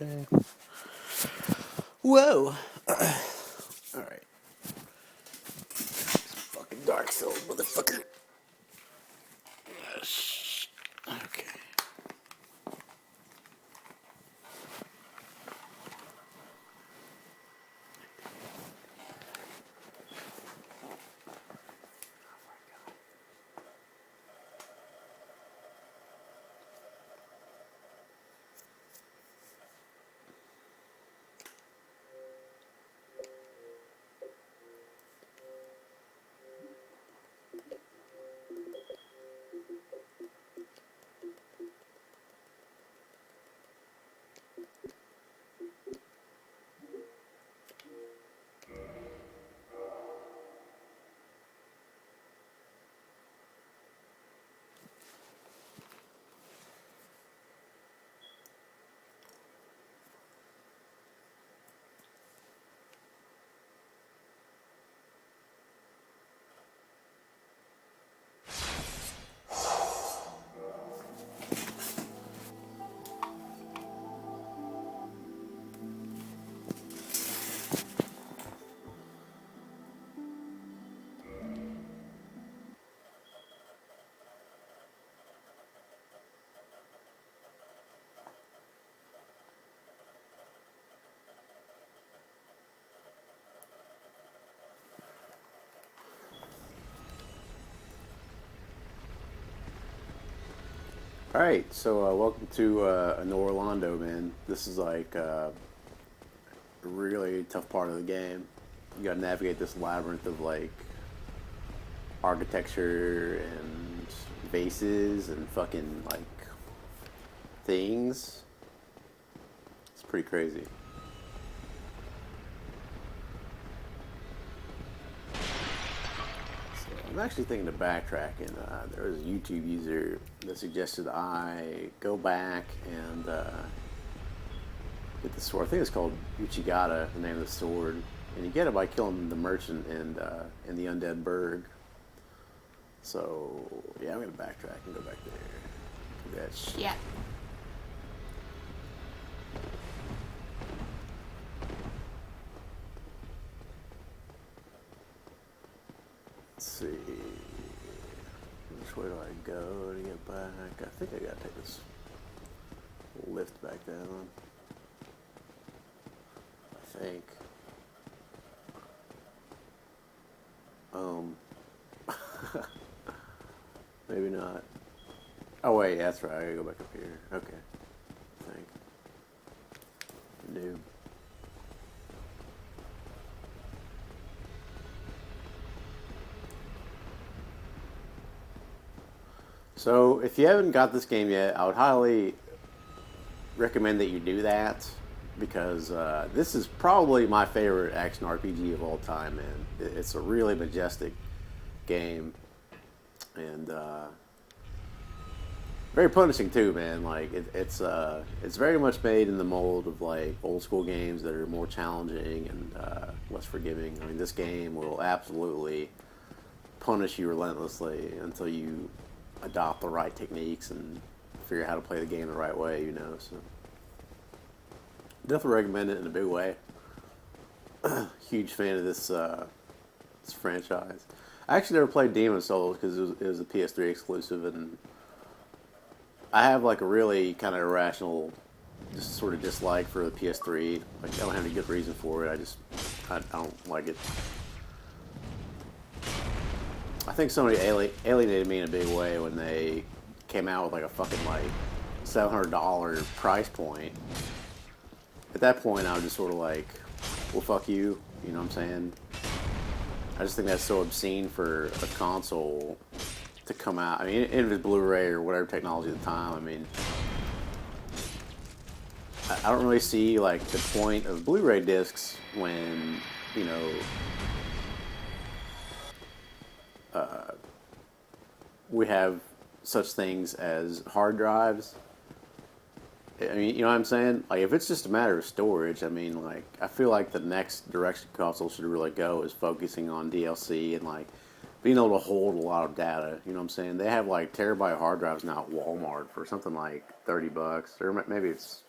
Okay. Whoa. Alright. Fucking Dark Souls, motherfucker. Okay. Alright, so welcome to Anor, Londo, man. This is like a really tough part of the game. You gotta navigate this labyrinth of like architecture and vases and fucking like things. It's pretty crazy. I'm actually thinking of backtracking. There was a YouTube user that suggested I go back and get the sword. I think it's called Uchigatana, the name of the sword, and you get it by killing the merchant in the Undead Burg. So yeah, I'm gonna backtrack and go back there. Do that shit. Let's see. Which way do I go to get back? I think I gotta take this lift back down. I think. Maybe not. Oh wait, that's right. I gotta go back up here. Okay. I think. New. So, if you haven't got this game yet, I would highly recommend that you do that because this is probably my favorite action RPG of all time, man. It's a really majestic game and very punishing too, man. Like it's very much made in the mold of like old school games that are more challenging and less forgiving. I mean, this game will absolutely punish you relentlessly until you adopt the right techniques and figure out how to play the game the right way, you know. So definitely recommend it in a big way. Huge fan of this franchise. I actually never played Demon Souls because it was a PS3 exclusive, and I have like a really kind of irrational, just sort of dislike for the PS3. Like I don't have any good reason for it. I don't like it. I think somebody alienated me in a big way when they came out with like a fucking like $700 price point. At that point, I was just sort of like, well, fuck you. You know what I'm saying? I just think that's so obscene for a console to come out. I mean, even if it's Blu-ray or whatever technology at the time, I mean, I don't really see like the point of Blu-ray discs when, you know, we have such things as hard drives. I mean, you know what I'm saying? Like, if it's just a matter of storage, I mean, like, I feel like the next direction console should really go is focusing on DLC and, like, being able to hold a lot of data. You know what I'm saying? They have, like, terabyte hard drives now at Walmart for something like $30, or maybe it's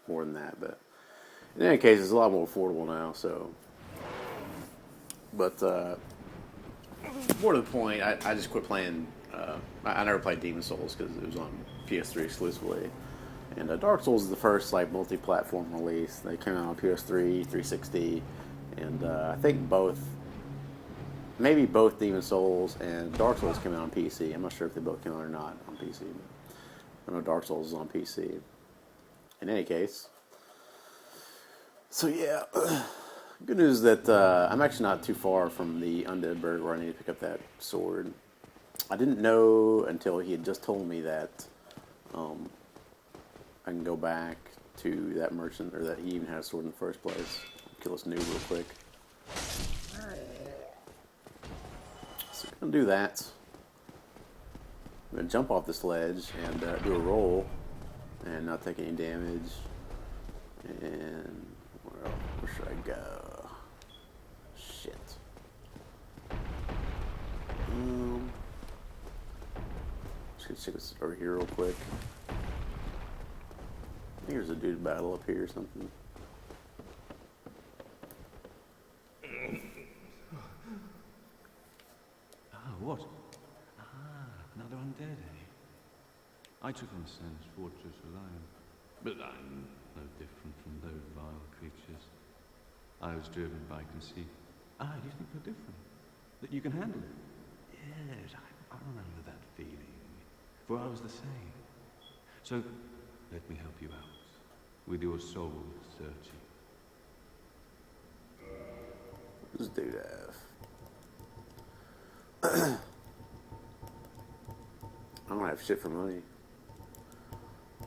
more than that. But in any case, it's a lot more affordable now. So, but more to the point, I just quit playing. I never played Demon Souls because it was on PS3 exclusively. And Dark Souls is the first like multi-platform release. They came out on PS3, 360, and I think maybe both Demon Souls and Dark Souls came out on PC. I'm not sure if they both came out or not on PC. But I know Dark Souls is on PC. In any case, so yeah, good news that I'm actually not too far from the Undead Bird where I need to pick up that sword. I didn't know until he had just told me that I can go back to that merchant, or that he even had a sword in the first place. Kill this noob real quick. So I'm gonna do that. I'm gonna jump off this ledge and do a roll and not take any damage. And where should I go? Shit. Just gonna check this over here real quick. I think there's a dude battle up here or something. What? Another undead, eh? I took on Sam's fortress alone, but I'm no different from those vile creatures. I was driven by conceit. You think you're different? That you can handle it? Yes, I remember that feeling, for I was the same. So, let me help you out, with your soul searching. What does dude have? I don't have shit for money.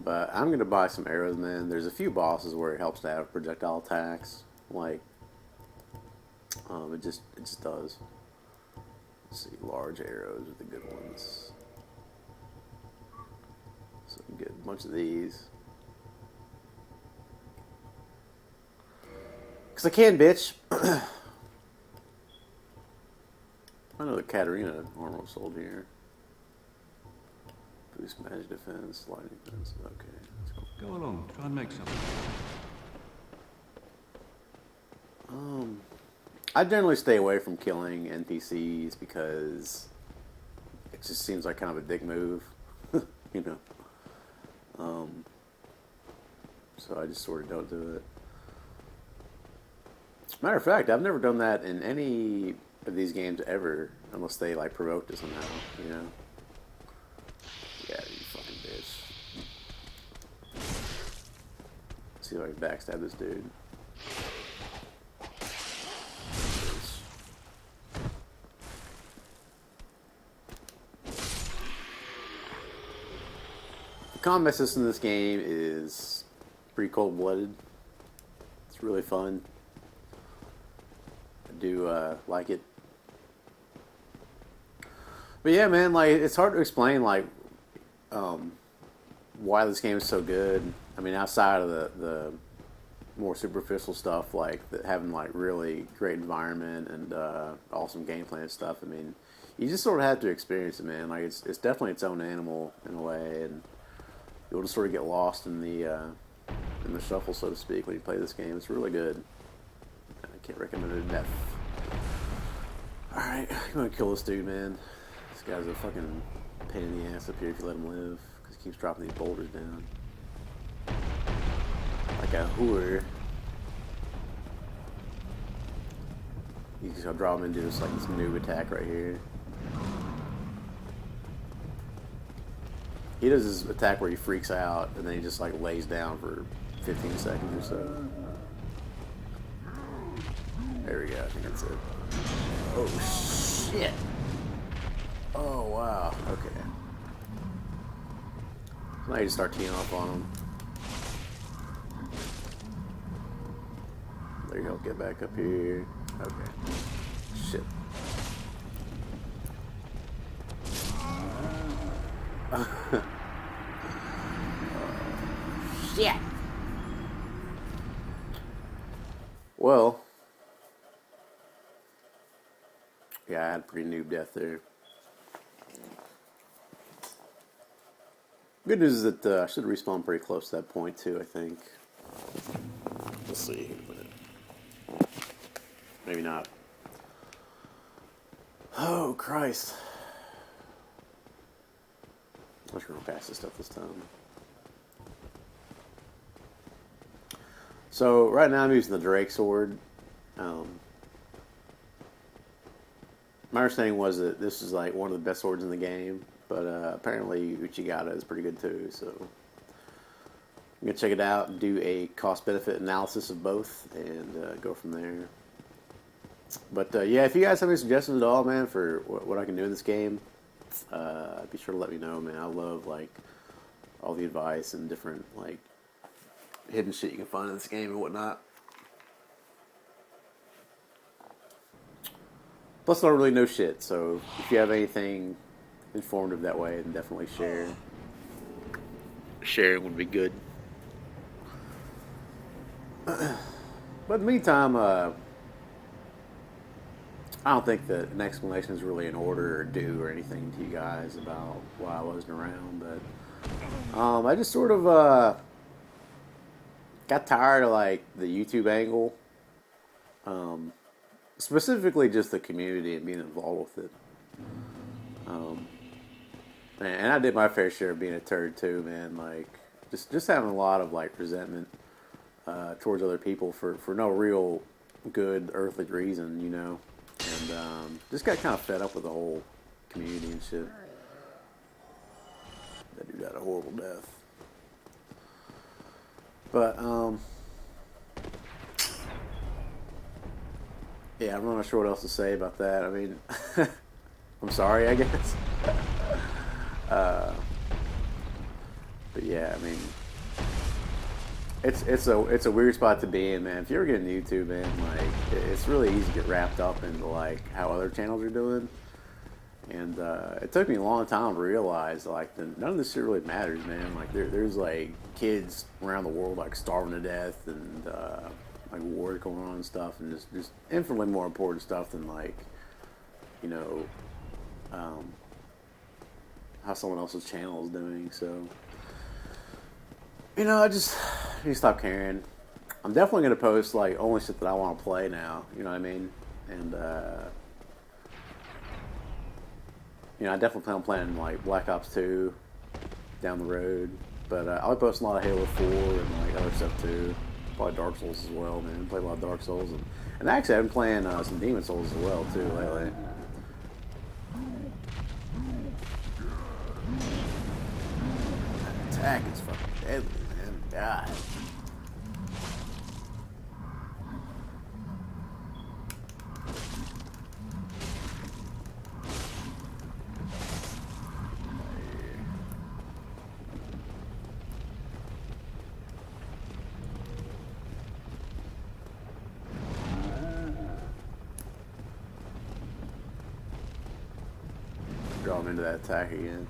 But I'm gonna buy some arrows, man. There's a few bosses where it helps to have projectile attacks. Like, it just does. Let's see, large arrows are the good ones. So I can get a bunch of these. Cause I can, bitch. I know the Katarina armor was sold here. Boost magic defense, lightning defense. Okay, let's go. Go along, try and make something. I generally stay away from killing NPCs because it just seems like kind of a dick move, you know. So I just sort of don't do it. Matter of fact, I've never done that in any of these games ever, unless they like provoked it somehow, you know. Yeah, you fucking bitch. Let's see if I can backstab this dude. The combat system in this game is pretty cold-blooded. It's really fun. I do like it. But yeah, man, like, it's hard to explain, like, why this game is so good. I mean, outside of the more superficial stuff, like having like really great environment and awesome gameplay and stuff. I mean, you just sort of have to experience it, man. Like, it's definitely its own animal in a way, and you'll just sort of get lost in the shuffle, so to speak, when you play this game. It's really good. I can't recommend it enough. All right, I'm gonna kill this dude, man. This guy's a fucking pain in the ass up here if you let him live, because he keeps dropping these boulders down. Like a whore. You just gotta drop him into this, like, this noob attack right here. He does this attack where he freaks out, and then he just, like, lays down for 15 seconds or so. There we go, I think that's it. Oh, shit! Oh, wow, okay. So now you just start teeing off on him. There you go, get back up here. Okay. Shit. Shit! Well, yeah, I had a pretty noob death there. Good news is that I should respawn pretty close to that point too, I think. see here in a minute. Maybe not. Oh, Christ. I'm just going to pass this stuff this time. So, right now I'm using the Drake sword. My understanding was that this is like one of the best swords in the game, but apparently Uchigatana is pretty good too, so I'm going to check it out and do a cost-benefit analysis of both and go from there. But yeah, if you guys have any suggestions at all, man, for what I can do in this game, be sure to let me know, man. I love like all the advice and different like hidden shit you can find in this game and whatnot. Plus, I don't really know shit, so if you have anything informative that way, then definitely share. Sharing would be good. But in the meantime, I don't think that an explanation is really in order or due or anything to you guys about why I wasn't around, but I just sort of got tired of like the YouTube angle. Specifically just the community and being involved with it. And I did my fair share of being a turd too, man. Like, just having a lot of like resentment towards other people for no real good earthly reason, you know. And just got kind of fed up with the whole community and shit. That dude got a horrible death. But, yeah, I'm not sure what else to say about that. I mean, I'm sorry, I guess. But yeah, I mean, it's a weird spot to be in, man. If you ever get into YouTube, man, like it's really easy to get wrapped up into like how other channels are doing. And it took me a long time to realize like none of this shit really matters, man. Like there's like kids around the world like starving to death and like wars going on and stuff, and just infinitely more important stuff than like, you know, how someone else's channel is doing. So, you know, I just need to stop caring. I'm definitely gonna post like only shit that I want to play now. You know what I mean? And you know, I definitely plan on playing like Black Ops 2 down the road, but I'll be posting a lot of Halo 4 and like other stuff too. Probably Dark Souls as well, man. Play a lot of Dark Souls, and actually I've been playing some Demon Souls as well too lately. That attack is fucking deadly, man. God. Draw him into that attack again.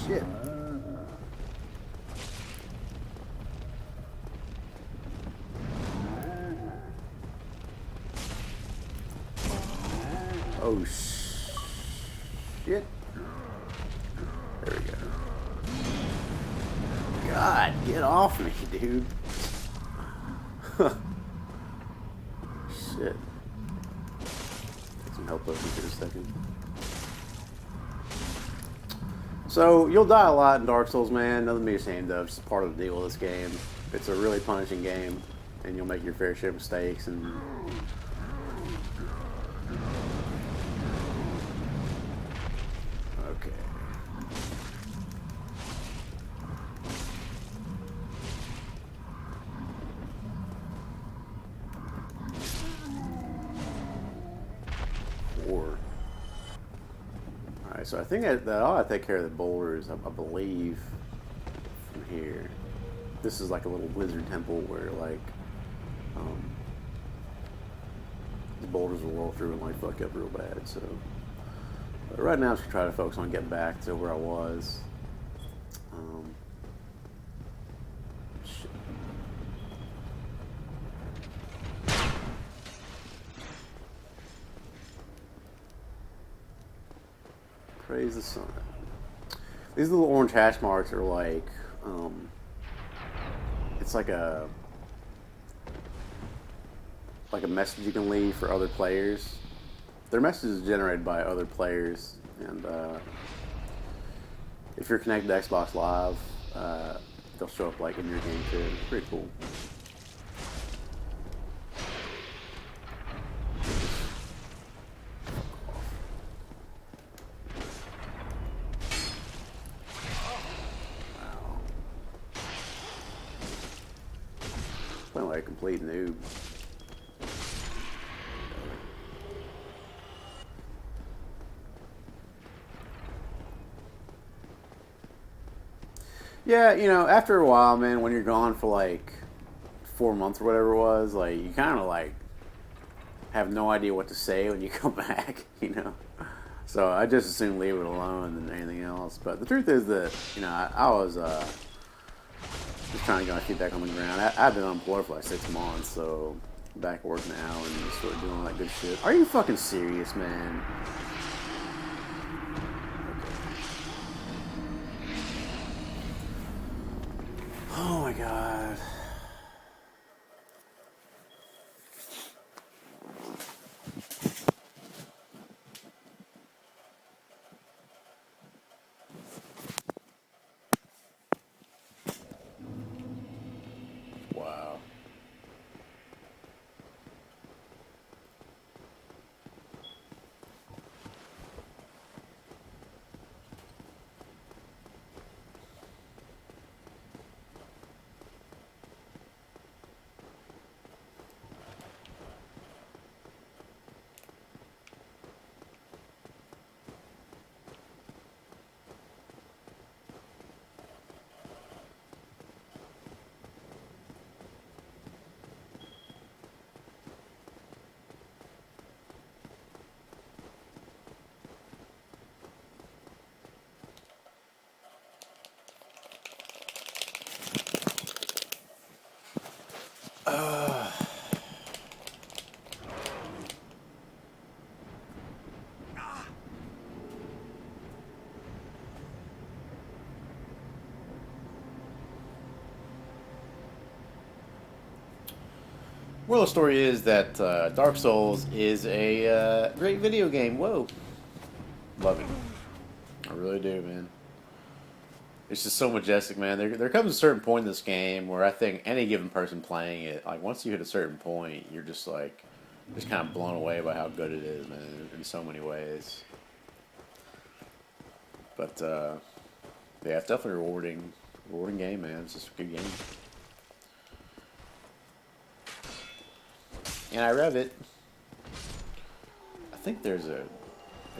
Shit. Oh, shit. There we go. God, get off me, dude. Shit. Take some health potions here a second. So, you'll die a lot in Dark Souls, man. Nothing to be ashamed of. It's just part of the deal with this game. It's a really punishing game, and you'll make your fair share of mistakes, and okay. Four. Alright, so I think that I ought to take care of the boulders, I believe, from here. This is like a little wizard temple where, like, the boulders will roll through and, like, fuck up real bad, so. But right now, I'm just trying to focus on getting back to where I was. Shit. Praise the sun. These little orange hash marks are like, it's like a message you can leave for other players. Their message is generated by other players, and if you're connected to Xbox Live, they'll show up like in your game too. It's pretty cool. Wow. Playing like a complete noob. Yeah, you know, after a while, man, when you're gone for like 4 months or whatever it was, like you kind of like have no idea what to say when you come back, you know. So I just assume leave it alone than anything else. But the truth is that, you know, I was just trying to get my feet back on the ground. I've been unemployed for like 6 months, so I'm back at work now and just sort of doing all that good shit. Are you fucking serious, man? Oh my god. Wow. Moral of the story is that Dark Souls is a great video game. Whoa. Love it. I really do, man. It's just so majestic, man. There comes a certain point in this game where I think any given person playing it, like once you hit a certain point, you're just like, just kind of blown away by how good it is, man, in so many ways. But yeah, it's definitely a rewarding game, man. It's just a good game. And I rev it. I think there's like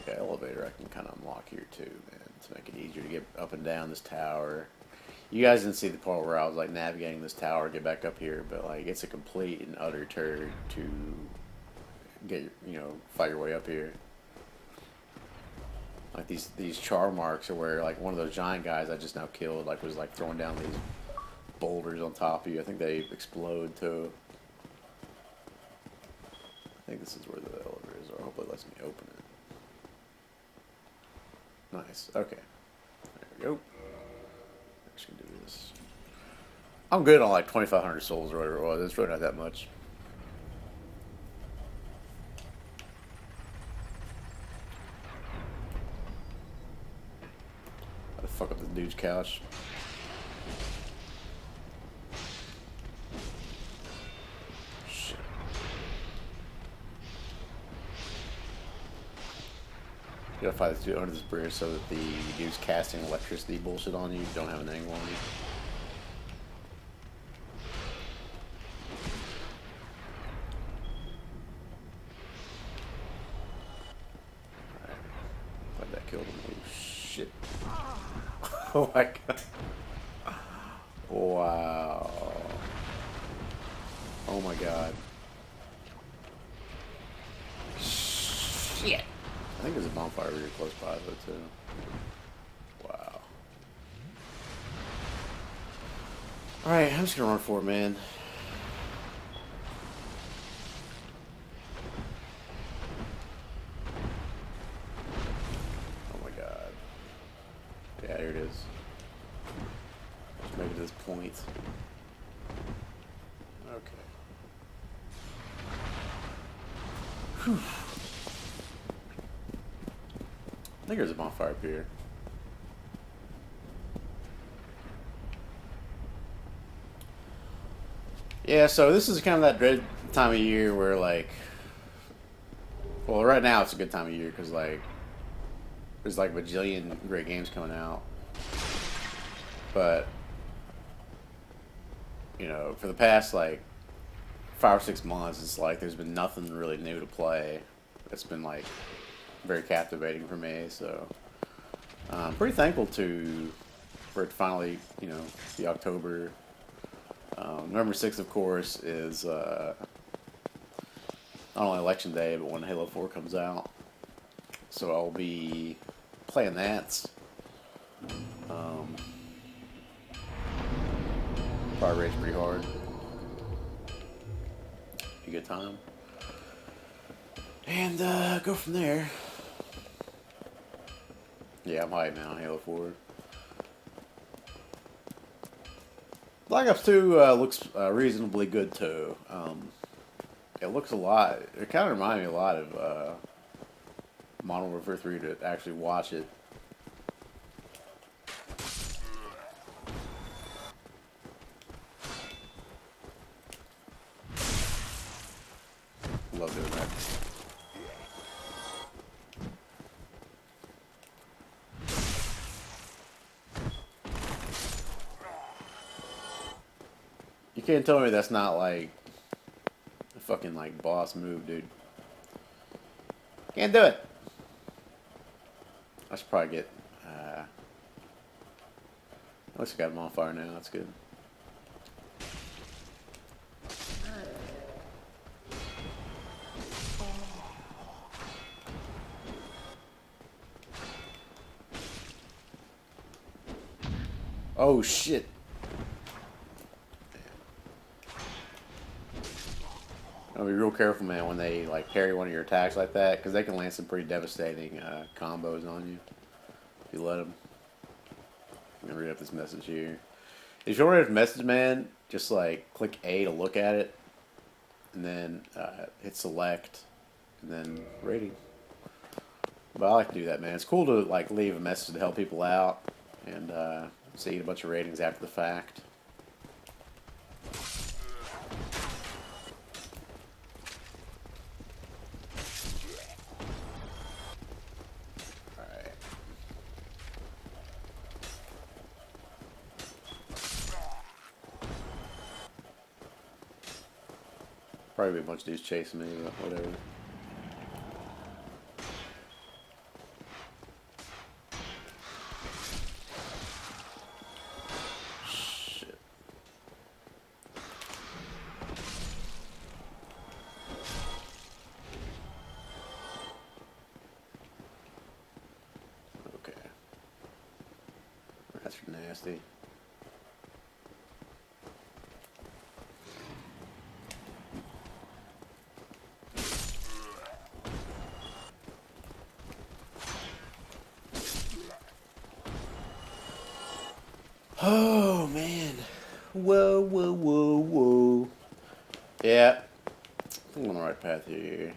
an elevator I can kind of unlock here too, man, to make it easier to get up and down this tower. You guys didn't see the part where I was like navigating this tower to get back up here, but like it's a complete and utter turd to get, you know, fight your way up here. Like these char marks are where like one of those giant guys I just now killed like was like throwing down these boulders on top of you. I think they explode too. I think this is where the elevator is, or hopefully it lets me open it. Nice. Okay. There we go. I'm just gonna do this. I'm good on like 2,500 souls or whatever it was. It's really not that much. How to fuck up this dude's couch. You gotta fight this dude under this bridge so that the dude's casting electricity bullshit on you don't have an angle on you. Alright. Glad that killed him. Oh shit. Oh my god. Wow. Oh my god. Shit. I think there's a bonfire really close by though too. Wow. Alright, I'm just gonna run for it, man. Oh my god. is. Let's make it to this point. Okay. Whew. I think there's a bonfire up here. Yeah, so this is kind of that dread time of year where, like, well, right now it's a good time of year because, like, there's like a bajillion great games coming out. But, you know, for the past, like, 5 or 6 months, it's like there's been nothing really new to play. It's been, like, very captivating for me, so I'm pretty thankful for it to finally, you know, be October. November 6th, of course, is not only Election Day, but when Halo 4 comes out. So I'll be playing that. Probably rage pretty hard. Be a good time. And go from there. Yeah, I'm hyped now on Halo 4. Black Ops 2 looks reasonably good too. It looks a lot. It kind of reminded me a lot of Modern Warfare 3 to actually watch it. Love doing that. You can't tell me that's not like a fucking like boss move, dude. Can't do it. I should probably get. At least I got him on fire now. That's good. Oh shit. I'll be real careful, man, when they like parry one of your attacks like that, because they can land some pretty devastating combos on you if you let them. I'm gonna read up this message here. If you want to read a message, man, just like click A to look at it, and then hit select, and then rating. But I like to do that, man. It's cool to like leave a message to help people out, and see a bunch of ratings after the fact. Probably be a bunch of dudes chasing me, but whatever. Shit. Okay. That's nasty. Oh, man. Whoa, whoa, whoa, whoa. Yeah. I think I'm on the right path here.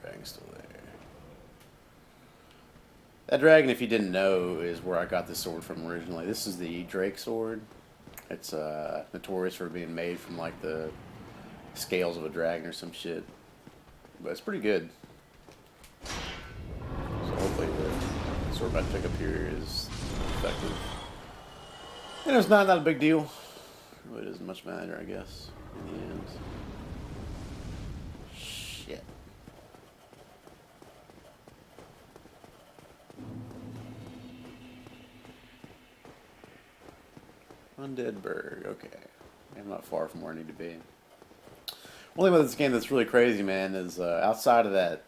Dragon's still there. That dragon, if you didn't know, is where I got this sword from originally. This is the Drake sword. It's notorious for being made from, like, the scales of a dragon or some shit. But it's pretty good. So hopefully the sword I'm about to pick up here is effective. And it's not a big deal. It really doesn't much matter, I guess, in the end. Shit. Undead Berg, okay. I'm not far from where I need to be. One thing about this game that's really crazy, man, is outside of that,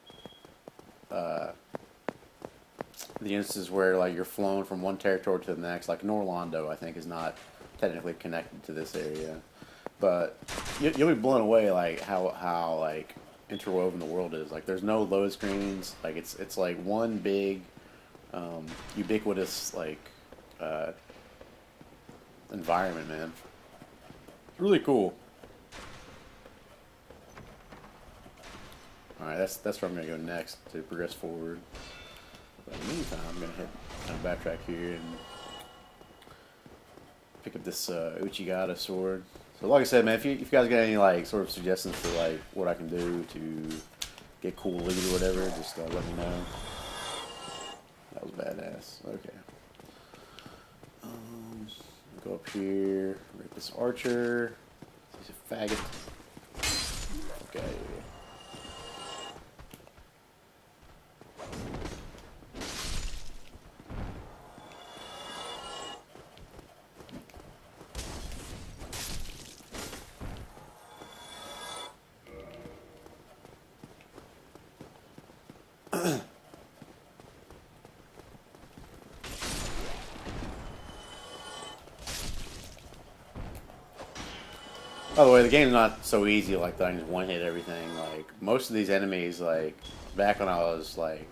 the instances where like you're flown from one territory to the next, like Londo, I think, is not technically connected to this area, but you'll be blown away like how like interwoven the world is. Like, there's no load screens. Like, it's like one big, ubiquitous like environment, man. It's really cool. All right, that's where I'm gonna go next to progress forward. But in the meantime, I'm gonna kind of backtrack here and pick up this Uchigatana sword. So like I said, man, if you guys got any like sort of suggestions for like what I can do to get cool loot or whatever, just let me know. That was badass. Okay. Go up here, rape this archer. He's a faggot. Okay. By the way, the game's not so easy like that. I can just one hit everything. Like most of these enemies, like back when I was like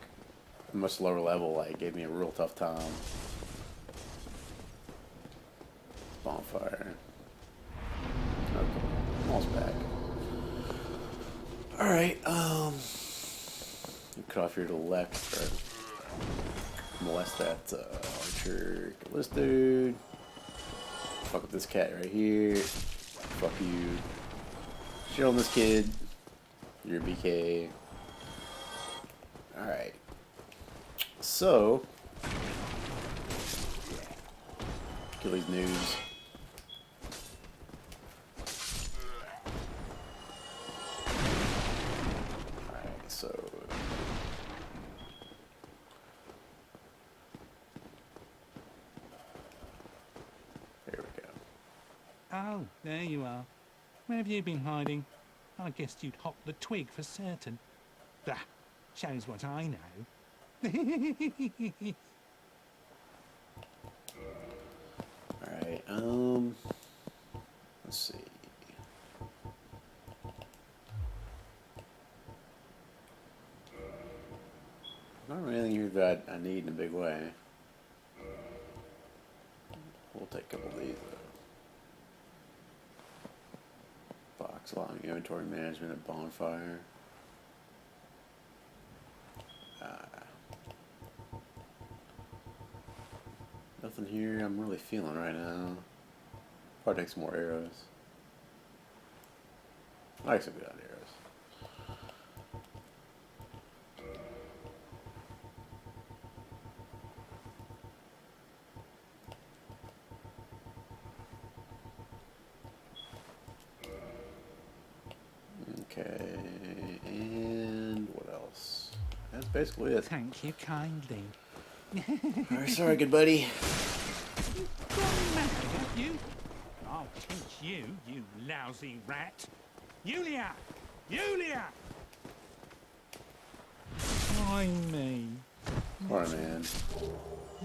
much lower level, like gave me a real tough time. Bonfire. Okay, almost back. All right. Cut off here to the left. Or molest that archer. Kill this dude. Fuck with this cat right here. Fuck you. Shit on this kid. You're a BK. Alright. So. Kill these noobs. Alright, so. There we go. Oh, there you are. Where have you been hiding? I guessed you'd hop the twig for certain. Bah, shows what I know. Alright, let's see. Not really anything here that I need in a big way. We'll take a couple of these though. Box allowing inventory management at Bonfire. Nothing here I'm really feeling right now. Probably take some more arrows. I like some good arrows. Okay, and what else? That's basically it. Thank you kindly. Alright, sorry, good buddy. You've gone mad, have you? I'll teach you, you lousy rat. Yulia! Yulia! Why me? Alright, man.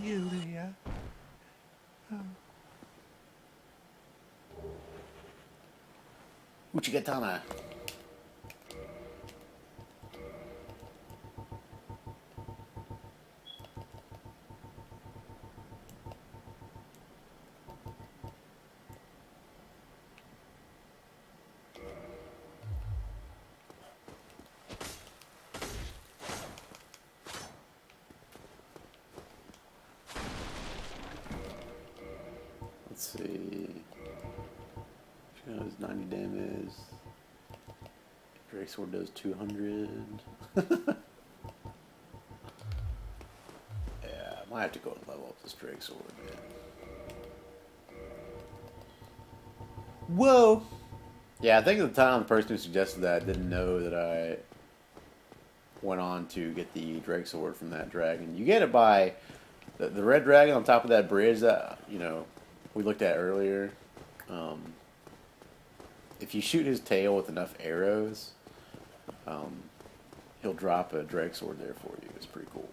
Yulia. Uchigatana. Let's see. She knows 90 damage. Drake Sword does 200. Yeah, I might have to go and level up this Drake Sword, man. Whoa! Yeah, I think at the time the person who suggested that didn't know that I went on to get the Drake Sword from that dragon. You get it by the red dragon on top of that bridge that, you know, we looked at earlier. If you shoot his tail with enough arrows, he'll drop a Drake Sword there for you. It's pretty cool.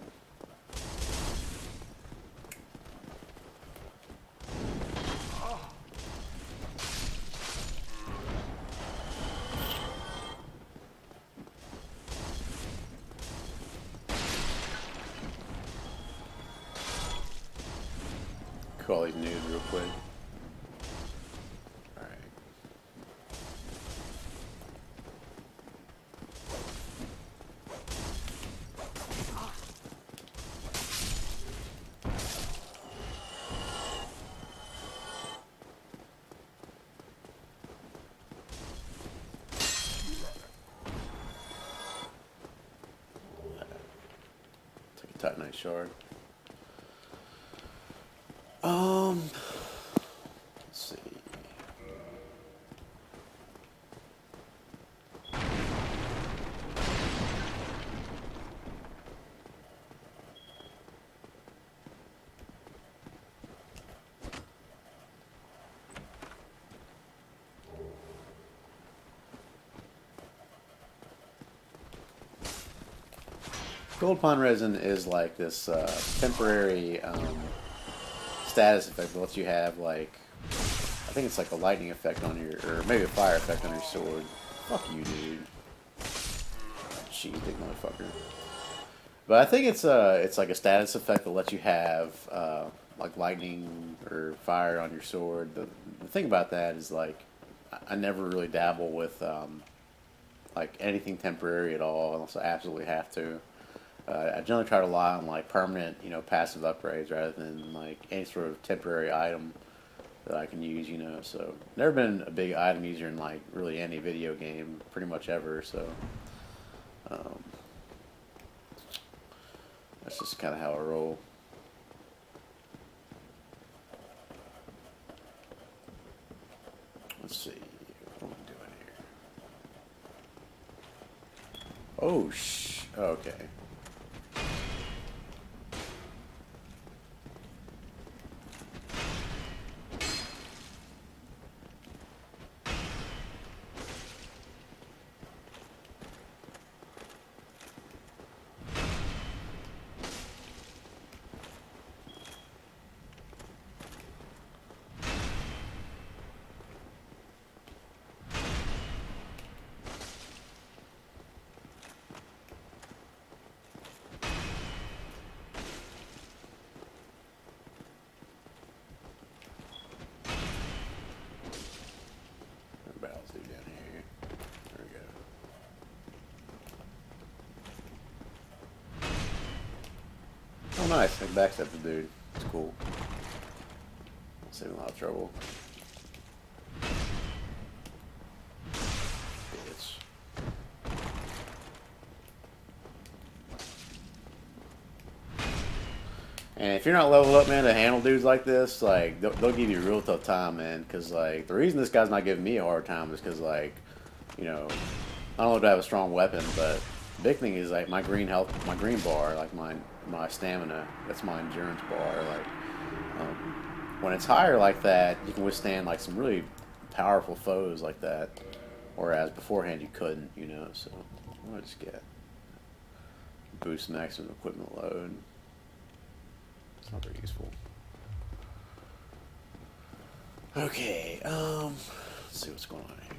Call these news real quick. Alright. Take a Titanite shard. Let's see. Gold pond resin is like this temporary status effect that lets you have like, I think it's like a lightning effect on your, or maybe a fire effect on your sword. Fuck you, dude. Jeez, big motherfucker. But I think it's like a status effect that lets you have like lightning or fire on your sword. The thing about that is like, I never really dabble with like anything temporary at all unless I absolutely have to. I generally try to rely on like permanent, you know, passive upgrades rather than like any sort of temporary item that I can use, you know. So never been a big item user in like really any video game, pretty much ever. So that's just kind of how I roll. Let's see, what am I doing here? Oh okay. Battles do down here. There we go. Oh, nice. I can backstep the dude. It's cool. Saving a lot of trouble. Bitch. And if you're not leveled up, man, to handle dudes like this, like, they'll give you a real tough time, man. Because, like, the reason this guy's not giving me a hard time is because, like, you know, I don't know if I have a strong weapon, but the big thing is, like, my green health, my green bar, like, my stamina, that's my endurance bar. Like, when it's higher like that, you can withstand, like, some really powerful foes like that. Whereas beforehand, you couldn't, you know. So, what do I just get? Boost maximum equipment load. It's not very useful. Okay, let's see what's going on here.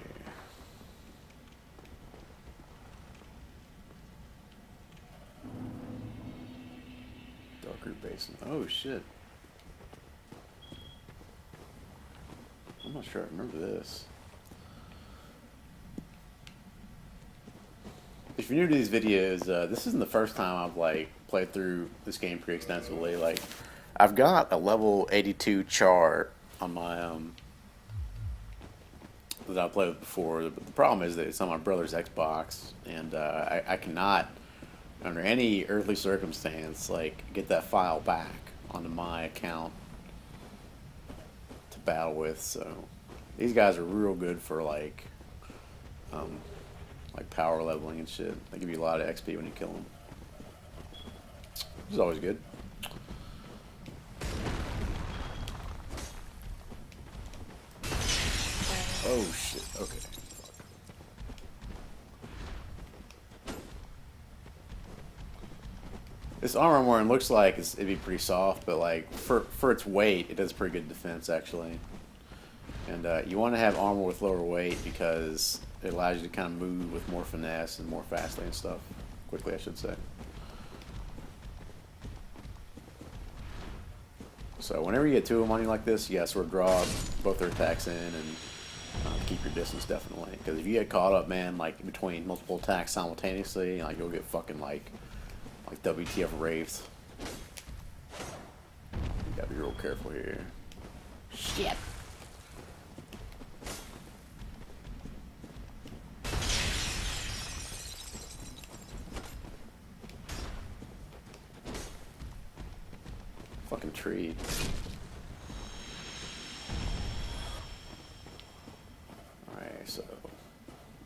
Dark Root Basin. Oh shit. I'm not sure I remember this. If you're new to these videos, this isn't the first time I've like played through this game pretty extensively. Like, I've got a level 82 char on my that I played with before. But the problem is that it's on my brother's Xbox, and I cannot, under any earthly circumstance, like get that file back onto my account to battle with. So these guys are real good for like power leveling and shit. They give you a lot of XP when you kill them, which is always good. Oh shit, okay. This armor I'm wearing looks like it'd be pretty soft, but like for its weight, it does pretty good defense actually. And you want to have armor with lower weight because it allows you to kind of move with more finesse and more fastly and stuff. Quickly, I should say. So whenever you get two of them on you like this, you gotta sort of draw both their attacks in and keep your distance definitely. Because if you get caught up, man, like between multiple attacks simultaneously, like you'll get fucking like WTF raped. You gotta be real careful here. Shit. Fucking tree. Alright, so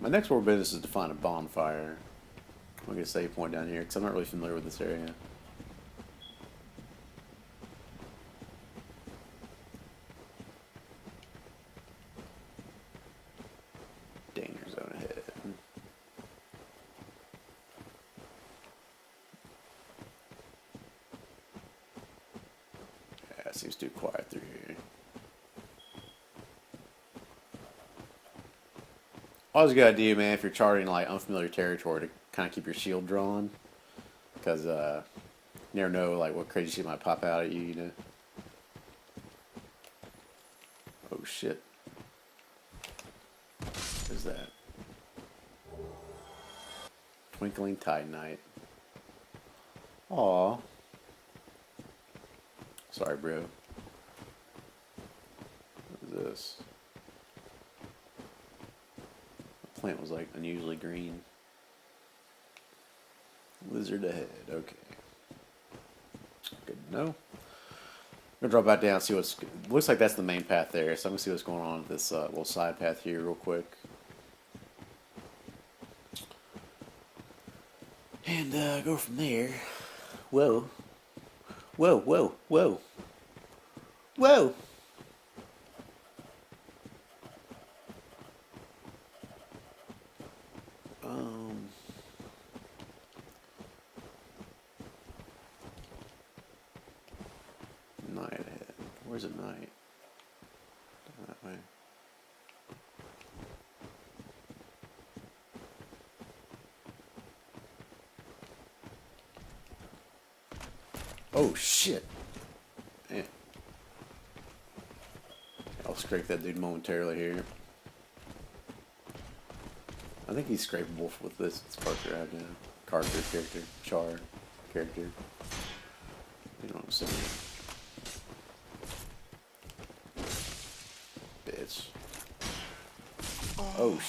my next order of business is to find a bonfire. I'm gonna save point down here because I'm not really familiar with this area. Danger zone ahead. Yeah, it seems too quiet through here. Always a good idea, man, if you're charting like unfamiliar territory to kind of keep your shield drawn, because you never know like what crazy shit might pop out at you, you know. Oh shit! What is that? Twinkling Titanite. Aw. Sorry, bro. What is this? The plant was like unusually green. Lizard ahead. Okay. Good to know. I'm gonna drop back down and see what's. Looks like that's the main path there, so I'm gonna see what's going on with this little side path here real quick. And go from there. Whoa. Whoa, whoa, whoa. Whoa! Night ahead. Where's it night? That way. Oh shit! Man. I'll scrape that dude momentarily here. I think he's scrapable with this character I have now. Character. Char. Character. You know what I'm saying? Bitch. Oh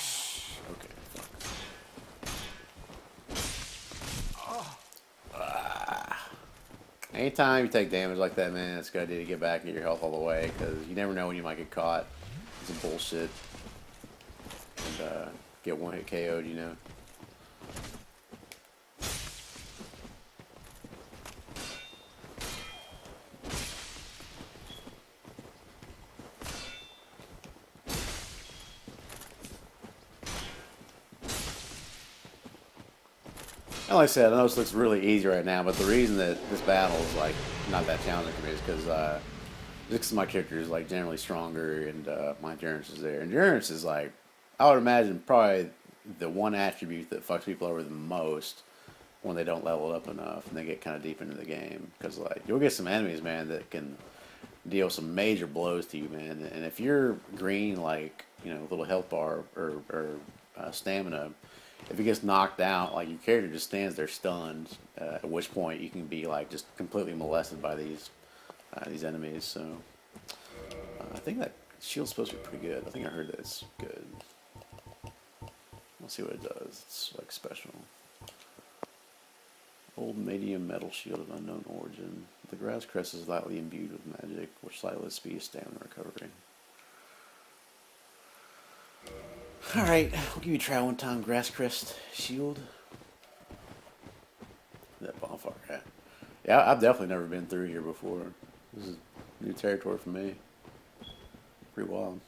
okay, fuck. Anytime you take damage like that, man, it's a good idea to get back and get your health all the way, because you never know when you might get caught. It's a bullshit. And get one hit KO'd, you know. And like I said, I know this looks really easy right now, but the reason that this battle is like not that challenging for me is because just because my character is like generally stronger and my endurance is there. Endurance is like, I would imagine, probably the one attribute that fucks people over the most when they don't level up enough and they get kind of deep into the game. Because like you'll get some enemies, man, that can deal some major blows to you, man. And if you're green, like, you know, little health bar or stamina, if it gets knocked out, like your character just stands there stunned. At which point you can be like just completely molested by these enemies. So I think that shield's supposed to be pretty good. I think I heard that it's good. Let's see what it does. It's like special. Old medium metal shield of unknown origin. The grass crest is lightly imbued with magic, which slightly lets speed, stamina recovery. Alright, we'll give you a try one time. Grass crest shield. That bonfire hat. Yeah, I've definitely never been through here before. This is new territory for me. Pretty wild.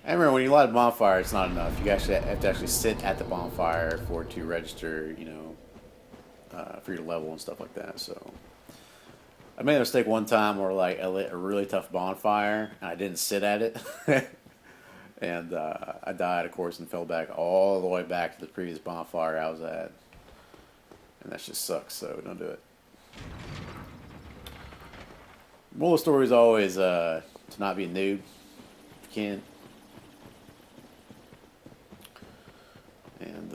I remember when you light a bonfire, it's not enough. You actually have to sit at the bonfire for it to register, you know, for your level and stuff like that. So I made a mistake one time where like I lit a really tough bonfire and I didn't sit at it, and I died, of course, and fell back all the way back to the previous bonfire I was at, and that just sucks. So don't do it. Moral of the story is always to not be a noob. If you can. And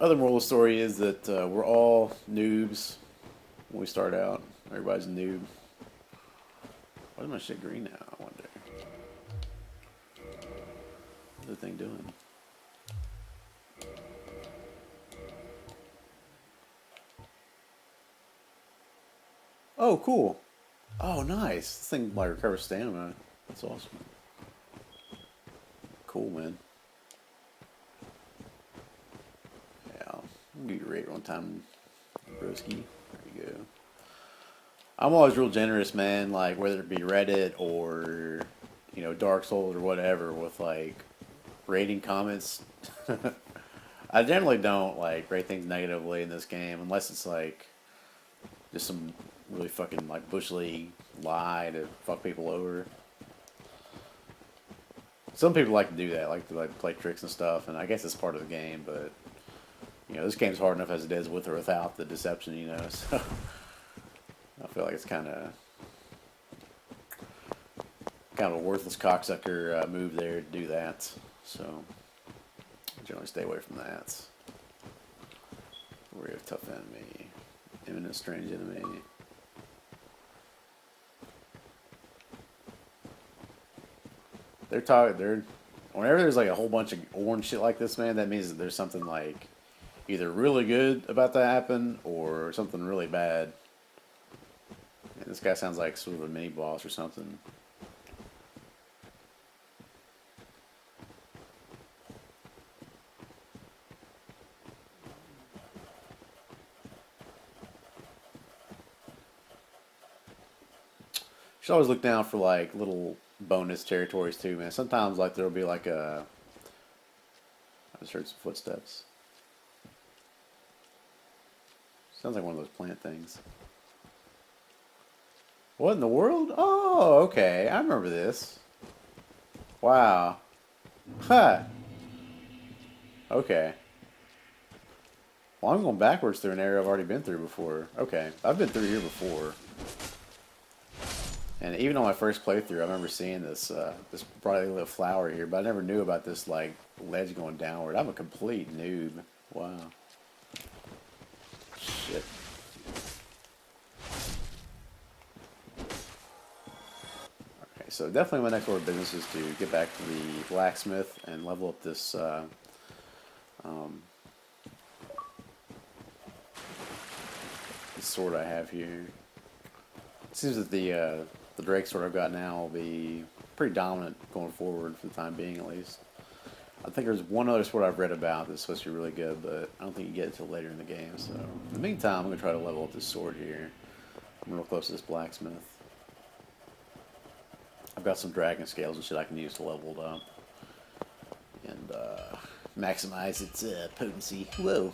other moral of the story is that we're all noobs when we start out. Everybody's a noob. Why is my shit green now? I wonder. What's the thing doing? Oh, cool. Oh, nice. This thing like recovers stamina. That's awesome. Cool, man. Yeah, I'll give you a rate one time, broski. There you go. I'm always real generous, man. Like whether it be Reddit or Dark Souls or whatever, with like rating comments. I generally don't like rate things negatively in this game unless it's like just some really fucking like bush league lie to fuck people over. Some people like to do that, like to like play tricks and stuff, and I guess it's part of the game. But this game's hard enough as it is with or without the deception. So I feel like it's kind of a worthless cocksucker move there to do that. So I generally stay away from that. Worry of tough enemy, imminent strange enemy. Whenever there's like a whole bunch of orange shit like this, man, that means that there's something like either really good about to happen or something really bad. And this guy sounds like sort of a mini boss or something. Should always look down for like little bonus territories too, man. Sometimes like there'll be like I just heard some footsteps. Sounds like one of those plant things. What in the world? Oh, okay. I remember this. Wow. Huh. Okay. Well, I'm going backwards through an area I've already been through before. Okay. I've been through here before. And even on my first playthrough, I remember seeing this this bright little flower here, but I never knew about this like ledge going downward. I'm a complete noob. Wow. Shit. Okay, so definitely my next order of business is to get back to the blacksmith and level up this this sword I have here. It seems that the Drake sword I've got now will be pretty dominant going forward for the time being, at least. I think there's one other sword I've read about that's supposed to be really good, but I don't think you get it until later in the game. So, in the meantime, I'm going to try to level up this sword here. I'm real close to this blacksmith. I've got some dragon scales and shit I can use to level it up. And maximize its potency. Whoa.